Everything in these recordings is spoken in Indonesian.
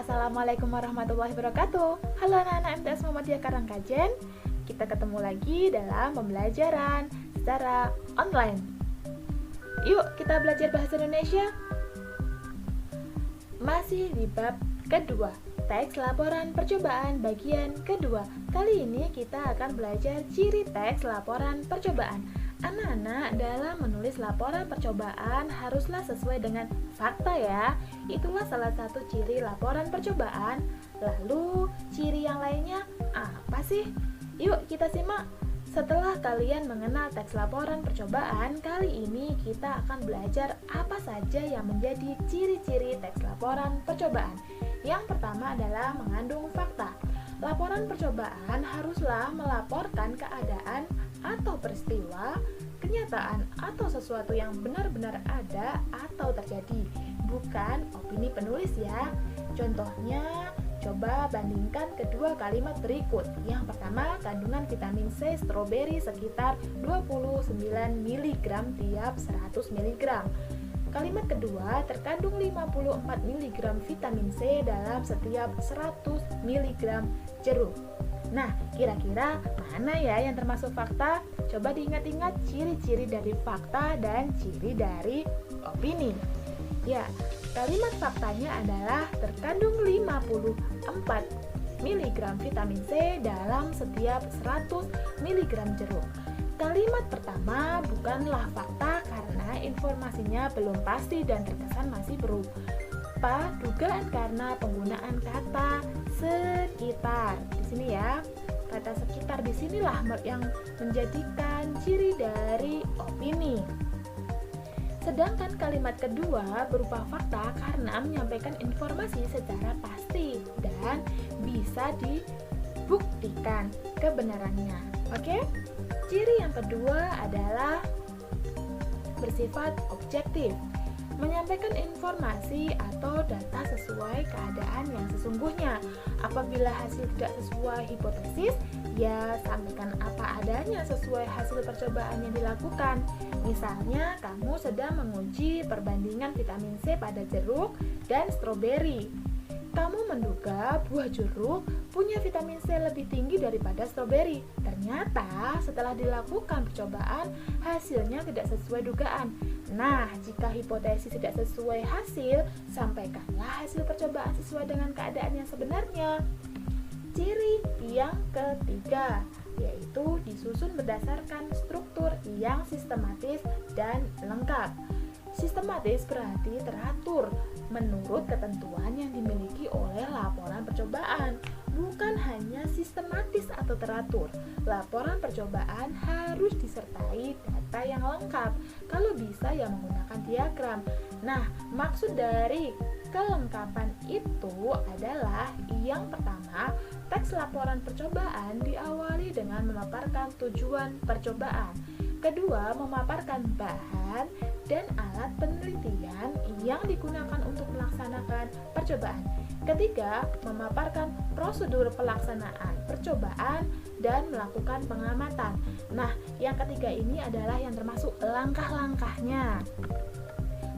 Assalamualaikum warahmatullahi wabarakatuh. Halo anak-anak MTS Muhammadiyah Karangkajen. Kita ketemu lagi dalam pembelajaran secara online. Yuk kita belajar bahasa Indonesia. Masih di bab kedua, teks laporan percobaan bagian kedua. Kali ini kita akan belajar ciri teks laporan percobaan. Anak-anak dalam menulis laporan percobaan haruslah sesuai dengan fakta ya. Itulah salah satu ciri laporan percobaan. Lalu ciri yang lainnya apa sih? Yuk kita simak. Setelah kalian mengenal teks laporan percobaan, kali ini kita akan belajar apa saja yang menjadi ciri-ciri teks laporan percobaan. Yang pertama adalah mengandung fakta. Laporan percobaan haruslah melaporkan keadaan atau peristiwa, kenyataan atau sesuatu yang benar-benar ada atau terjadi, bukan opini penulis ya. Contohnya, coba bandingkan kedua kalimat berikut. Yang pertama, kandungan vitamin C stroberi sekitar 29 mg tiap 100 mg. Kalimat kedua, terkandung 54 mg vitamin C dalam setiap 100 mg jeruk. Nah, kira-kira mana ya yang termasuk fakta? Coba diingat-ingat ciri-ciri dari fakta dan ciri dari opini. Ya, kalimat faktanya adalah terkandung 54 mg vitamin C dalam setiap 100 mg jeruk. Kalimat pertama bukanlah fakta karena informasinya belum pasti dan terkesan masih berupa dugaan karena penggunaan kata sekitar. Di sini ya, kata sekitar di sinilah yang menjadikan ciri dari opini. Sedangkan kalimat kedua berupa fakta karena menyampaikan informasi secara pasti dan bisa dibuktikan kebenarannya. Oke? Ciri yang kedua adalah bersifat objektif. Menyampaikan informasi atau data sesuai keadaan yang sesungguhnya. Apabila hasil tidak sesuai hipotesis, ya sampaikan apa adanya sesuai hasil percobaan yang dilakukan. Misalnya, kamu sedang menguji perbandingan vitamin C pada jeruk dan stroberi. Kamu menduga buah jeruk punya vitamin C lebih tinggi daripada stroberi. Ternyata setelah dilakukan percobaan, hasilnya tidak sesuai dugaan. Nah, jika hipotesis tidak sesuai hasil, sampaikanlah hasil percobaan sesuai dengan keadaan yang sebenarnya. Ciri yang ketiga, yaitu disusun berdasarkan struktur yang sistematis dan lengkap. Sistematis berarti teratur menurut ketentuan yang dimiliki oleh laporan percobaan, bukan hanya sistematis atau teratur. Laporan percobaan harus disertai data yang lengkap, kalau bisa ya menggunakan diagram. Nah, maksud dari kelengkapan itu adalah yang pertama, teks laporan percobaan diawali dengan memaparkan tujuan percobaan. Kedua, memaparkan bahan dan alat penelitian yang digunakan untuk melaksanakan percobaan. Ketiga, memaparkan prosedur pelaksanaan percobaan dan melakukan pengamatan. Nah, yang ketiga ini adalah yang termasuk langkah-langkahnya.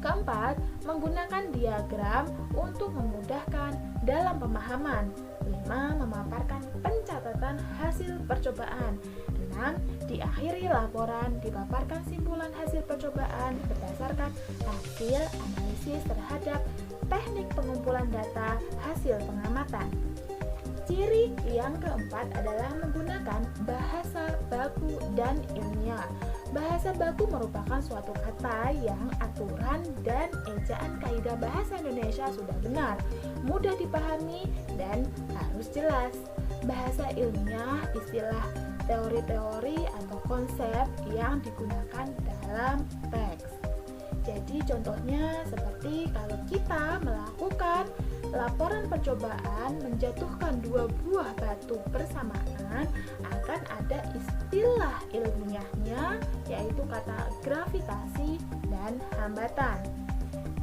Keempat, menggunakan diagram untuk memudahkan dalam pemahaman. 5. Memaparkan pencatatan hasil percobaan. 6. Diakhiri laporan dipaparkan simpulan hasil percobaan berdasarkan hasil analisis terhadap teknik pengumpulan data hasil pengamatan. Ciri yang keempat adalah menggunakan bahasa baku dan ilmiah. Bahasa baku merupakan suatu kata yang aturan dan ejaan kaidah bahasa Indonesia sudah benar, mudah dipahami, dan harus jelas. Bahasa ilmiah istilah teori-teori atau konsep yang digunakan dalam teks. Jadi contohnya seperti kalau kita melakukan laporan percobaan menjatuhkan dua buah batu bersamaan, akan ada istilah ilmiahnya yaitu kata gravitasi dan hambatan.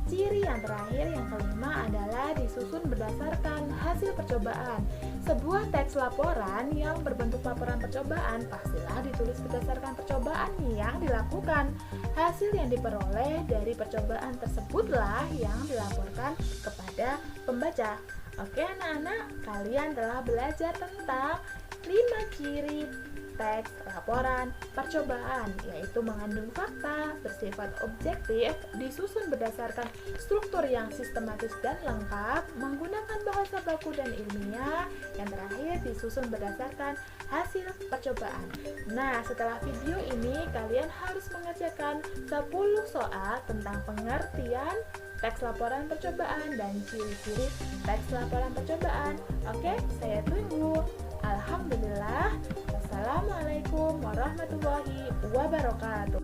Ciri yang terakhir yang kelima adalah disusun berdasarkan hasil percobaan. Sebuah teks laporan yang berbentuk laporan percobaan pastilah ditulis berdasarkan percobaan yang dilakukan. Hasil yang diperoleh dari percobaan tersebutlah yang dilaporkan kepada pembaca. Oke anak-anak, kalian telah belajar tentang 5 ciri teks laporan percobaan, yaitu mengandung fakta, bersifat objektif, disusun berdasarkan struktur yang sistematis dan lengkap, menggunakan bahasa baku dan ilmiah, yang terakhir disusun berdasarkan hasil percobaan. Nah, setelah video ini kalian harus mengerjakan 10 soal tentang pengertian teks laporan percobaan dan ciri-ciri teks laporan percobaan. Oke, saya tunggu. Alhamdulillah. Wassalamualaikum warahmatullahi wabarakatuh.